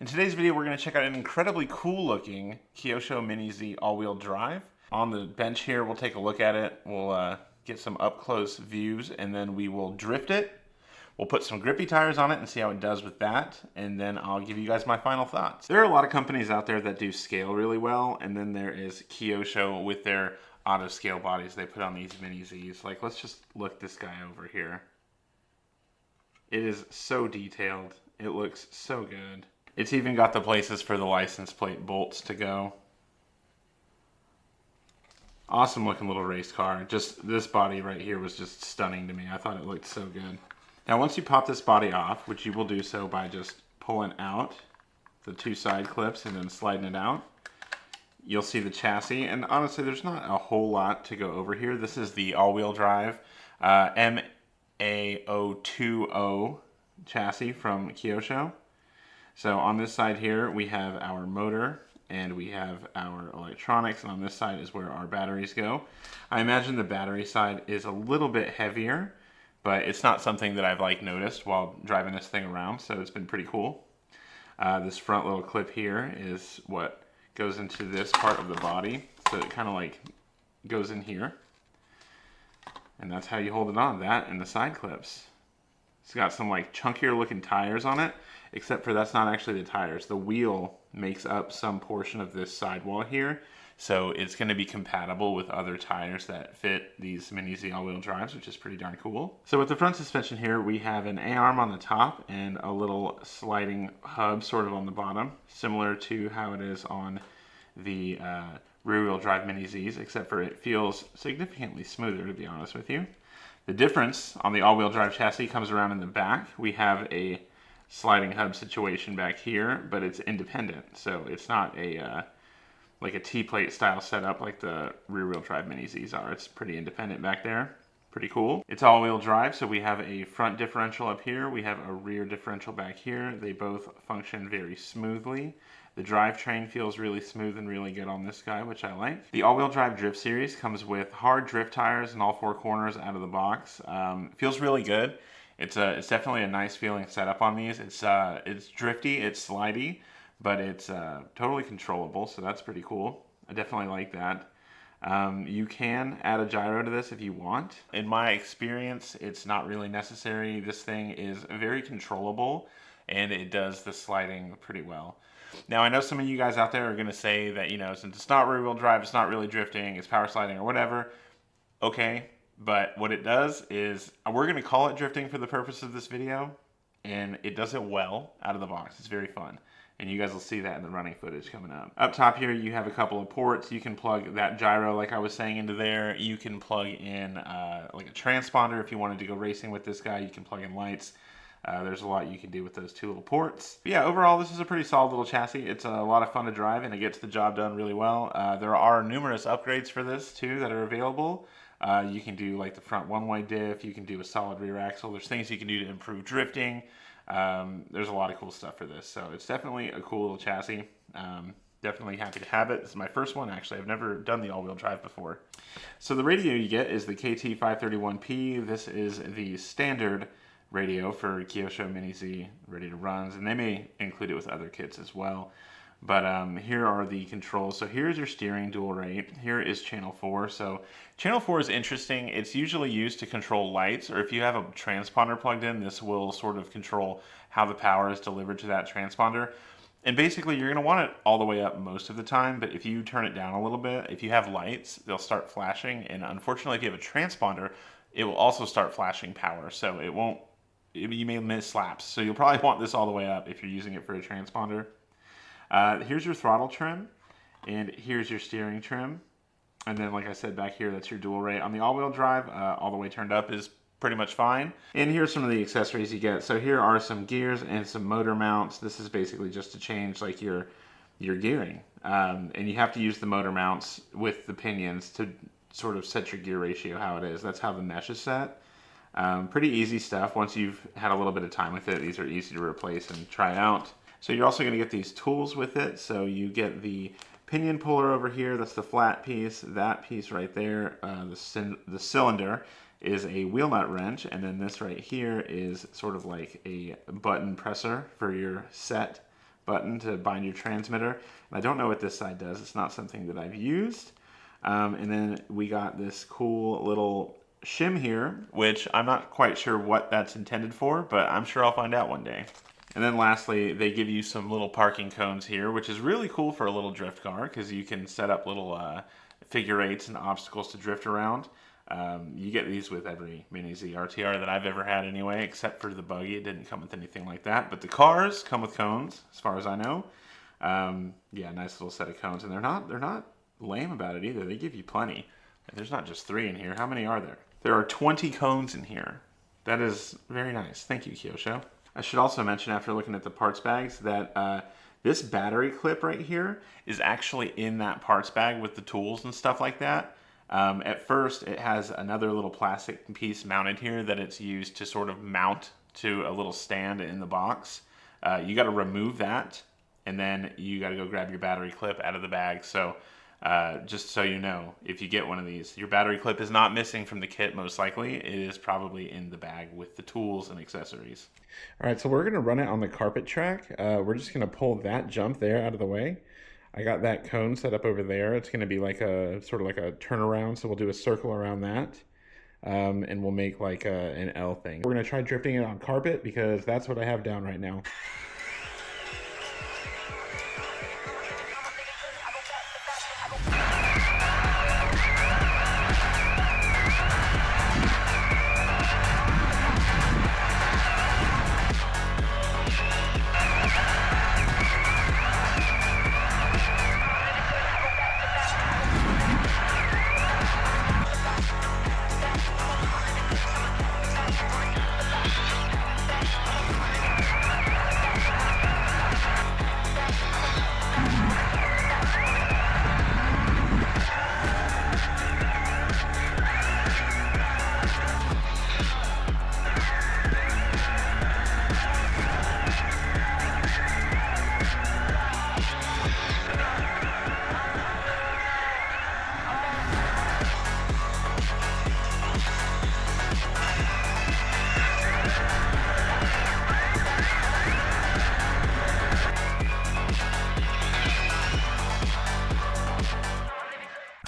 In today's video, we're going to check out an incredibly cool looking Kyosho Mini-Z all-wheel drive. On the bench here, we'll take a look at it. We'll get some up-close views, and then we will drift it. We'll put some grippy tires on it and see how it does with that, and then I'll give you guys my final thoughts. There are a lot of companies out there that do scale really well, and then there is Kyosho with their auto scale bodies they put on these Mini-Zs. Like, let's just look this guy over here. It is so detailed. It looks so good. It's even got the places for the license plate bolts to go. Awesome looking little race car. Just this body right here was just stunning to me. I thought it looked so good. Now once you pop this body off, which you will do so by just pulling out the two side clips and then sliding it out, you'll see the chassis. And honestly, there's not a whole lot to go over here. This is the all-wheel drive MAO20 chassis from Kyosho. So on this side here, we have our motor and we have our electronics, and on this side is where our batteries go. I imagine the battery side is a little bit heavier, but it's not something that I've noticed while driving this thing around, so it's been pretty cool. This front little clip here is what goes into this part of the body, so it kind of goes in here. And that's how you hold it on, that and the side clips. It's got some chunkier looking tires on it, except for that's not actually the tires. The wheel makes up some portion of this sidewall here, so it's going to be compatible with other tires that fit these Mini-Z all-wheel drives, which is pretty darn cool. So with the front suspension here, we have an A-arm on the top and a little sliding hub sort of on the bottom, similar to how it is on the rear-wheel drive Mini-Zs, except for it feels significantly smoother, to be honest with you. The difference on the all-wheel drive chassis comes around in the back. We have a sliding hub situation back here, but it's independent, so it's not a like a T-plate style setup like the rear-wheel drive Mini-Zs are. It's pretty independent back there. Pretty cool. It's all-wheel drive, so we have a front differential up here. We have a rear differential back here. They both function very smoothly. The drivetrain feels really smooth and really good on this guy, which I like. The all-wheel drive drift series comes with hard drift tires in all four corners out of the box. Feels really good. It's definitely a nice feeling setup on these. It's drifty, it's slidey, but it's totally controllable, so that's pretty cool. I definitely like that. You can add a gyro to this if you want. In my experience, it's not really necessary. This thing is very controllable, and it does the sliding pretty well. Now, I know some of you guys out there are going to say that, since it's not rear-wheel drive, it's not really drifting, it's power sliding or whatever. Okay, but what it does is, we're going to call it drifting for the purpose of this video, and it does it well out of the box. It's very fun. And you guys will see that in the running footage coming up. Up top here, you have a couple of ports. You can plug that gyro, like I was saying, into there. You can plug in like a transponder if you wanted to go racing with this guy. You can plug in lights. There's a lot you can do with those two little ports. But yeah, overall, this is a pretty solid little chassis. It's a lot of fun to drive, and it gets the job done really well. There are numerous upgrades for this, too, that are available. You can do the front one-way diff. You can do a solid rear axle. There's things you can do to improve drifting. There's a lot of cool stuff for this, so it's definitely a cool little chassis. Definitely happy to have it. This is my first one, actually. I've never done the all-wheel drive before. So the radio you get is the KT531P. This is the standard radio for Kyosho Mini-Z ready to runs, and they may include it with other kits as well. But here are the controls. So here's your steering dual rate. Here is channel 4. So channel 4 is interesting. It's usually used to control lights, or if you have a transponder plugged in, this will sort of control how the power is delivered to that transponder. And basically, you're going to want it all the way up most of the time, but if you turn it down a little bit, if you have lights, they'll start flashing. And unfortunately, if you have a transponder, it will also start flashing power. So you may miss slaps. So you'll probably want this all the way up if you're using it for a transponder. Here's your throttle trim, and here's your steering trim. And then, like I said, back here, that's your dual rate. On the all-wheel drive, all the way turned up is pretty much fine. And here's some of the accessories you get. So here are some gears and some motor mounts. This is basically just to change your gearing. And you have to use the motor mounts with the pinions to sort of set your gear ratio how it is. That's how the mesh is set. Pretty easy stuff. Once you've had a little bit of time with it, these are easy to replace and try out. So you're also going to get these tools with it. So you get the pinion puller over here. That's the flat piece. That piece right there, the cylinder, is a wheel nut wrench. And then this right here is sort of like a button presser for your set button to bind your transmitter. And I don't know what this side does. It's not something that I've used. And then we got this cool little shim here, which I'm not quite sure what that's intended for, but I'm sure I'll find out one day. And then lastly, they give you some little parking cones here, which is really cool for a little drift car because you can set up little figure eights and obstacles to drift around. You get these with every Mini-Z RTR that I've ever had anyway, except for the buggy. It didn't come with anything like that. But the cars come with cones, as far as I know. Yeah, nice little set of cones. And they're not lame about it either. They give you plenty. There's not just 3 in here. How many are there? There are 20 cones in here. That is very nice. Thank you, Kyosho. I should also mention, after looking at the parts bags, that this battery clip right here is actually in that parts bag with the tools and stuff like that. At first, it has another little plastic piece mounted here that it's used to sort of mount to a little stand in the box. You got to remove that, and then you got to go grab your battery clip out of the bag. So just so you know, if you get one of these, your battery clip is not missing from the kit most likely. It is probably in the bag with the tools and accessories. All right, so we're going to run it on the carpet track. We're just going to pull that jump there out of the way. I got that cone set up over there. It's going to be like a sort of like a turnaround, so we'll do a circle around that. And we'll make like an L thing. We're going to try drifting it on carpet because that's what I have down right now.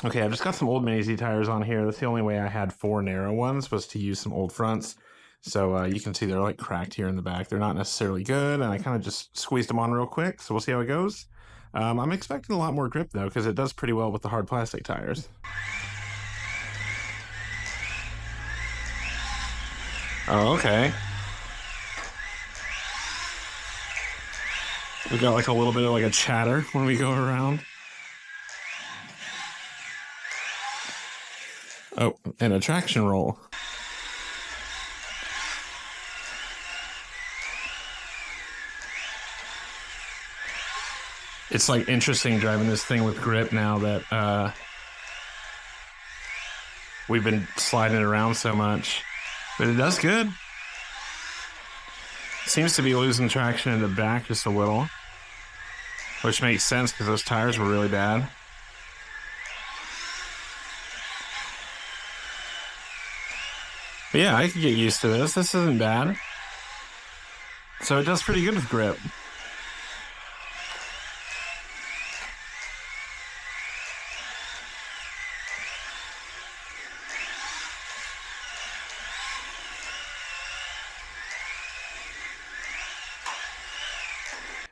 Okay, I've just got some old Mini-Z tires on here. That's the only way I had 4 narrow ones, was to use some old fronts. So you can see they're like cracked here in the back. They're not necessarily good, and I kind of just squeezed them on real quick. So we'll see how it goes. I'm expecting a lot more grip though, because it does pretty well with the hard plastic tires. Oh, okay. We got like a little bit of like a chatter when we go around. Oh, and a traction roll. It's like interesting driving this thing with grip now that we've been sliding it around so much. But it does good. Seems to be losing traction in the back just a little, which makes sense because those tires were really bad. But yeah, I could get used to this. This isn't bad. So it does pretty good with grip.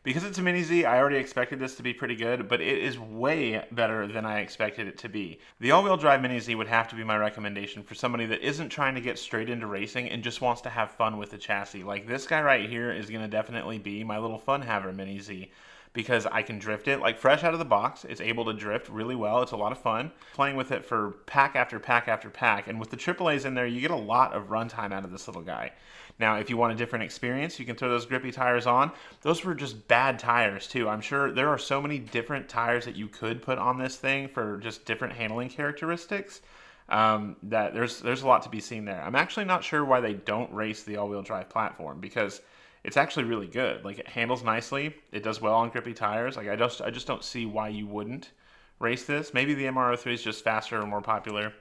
Because it's a Mini-Z, I already expected this to be pretty good, but it is way better than I expected it to be. The all-wheel drive Mini-Z would have to be my recommendation for somebody that isn't trying to get straight into racing and just wants to have fun with the chassis. Like this guy right here is going to definitely be my little fun haver Mini-Z, because I can drift it like fresh out of the box. It's able to drift really well. It's a lot of fun playing with it for pack after pack after pack. And with the AAAs in there, you get a lot of runtime out of this little guy. Now, if you want a different experience, you can throw those grippy tires on. Those were just bad tires too. I'm sure there are so many different tires that you could put on this thing for just different handling characteristics. That there's a lot to be seen there. I'm actually not sure why they don't race the all-wheel drive platform, because it's actually really good. Like, it handles nicely. It does well on grippy tires. Like, I just don't see why you wouldn't race this. Maybe the MR03 is just faster or more popular.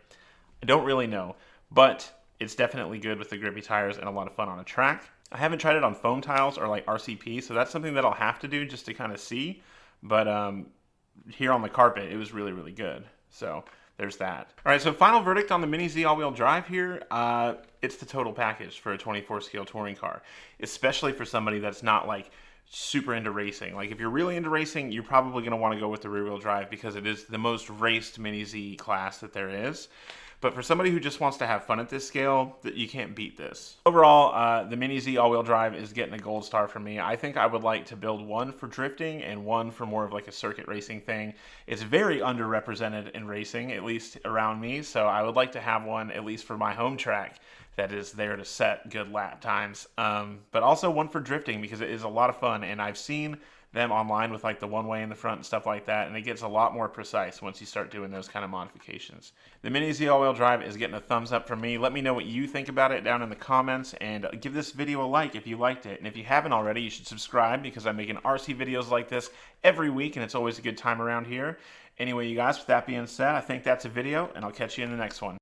I don't really know, but it's definitely good with the grippy tires and a lot of fun on a track. I haven't tried it on foam tiles or like RCP, so that's something that I'll have to do just to kind of see. But here on the carpet, it was really, really good. So there's that. All right, so final verdict on the Mini-Z all-wheel drive here. It's the total package for a 24 scale touring car, especially for somebody that's not like super into racing. Like if you're really into racing, you're probably going to want to go with the rear-wheel drive because it is the most raced Mini-Z class that there is. But for somebody who just wants to have fun at this scale, you can't beat this. Overall, the Mini-Z all-wheel drive is getting a gold star for me. I think I would like to build one for drifting and one for more of like a circuit racing thing. It's very underrepresented in racing, at least around me, so I would like to have one at least for my home track that is there to set good lap times. But also one for drifting because it is a lot of fun, and I've seen them online with like the one-way in the front and stuff like that, and it gets a lot more precise once you start doing those kind of modifications. The Mini-Z all-wheel drive is getting a thumbs up from me. Let me know what you think about it down in the comments, and give this video a like if you liked it. And if you haven't already, you should subscribe because I'm making RC videos like this every week, and it's always a good time around here. Anyway, you guys, with that being said, I think that's a video, and I'll catch you in the next one.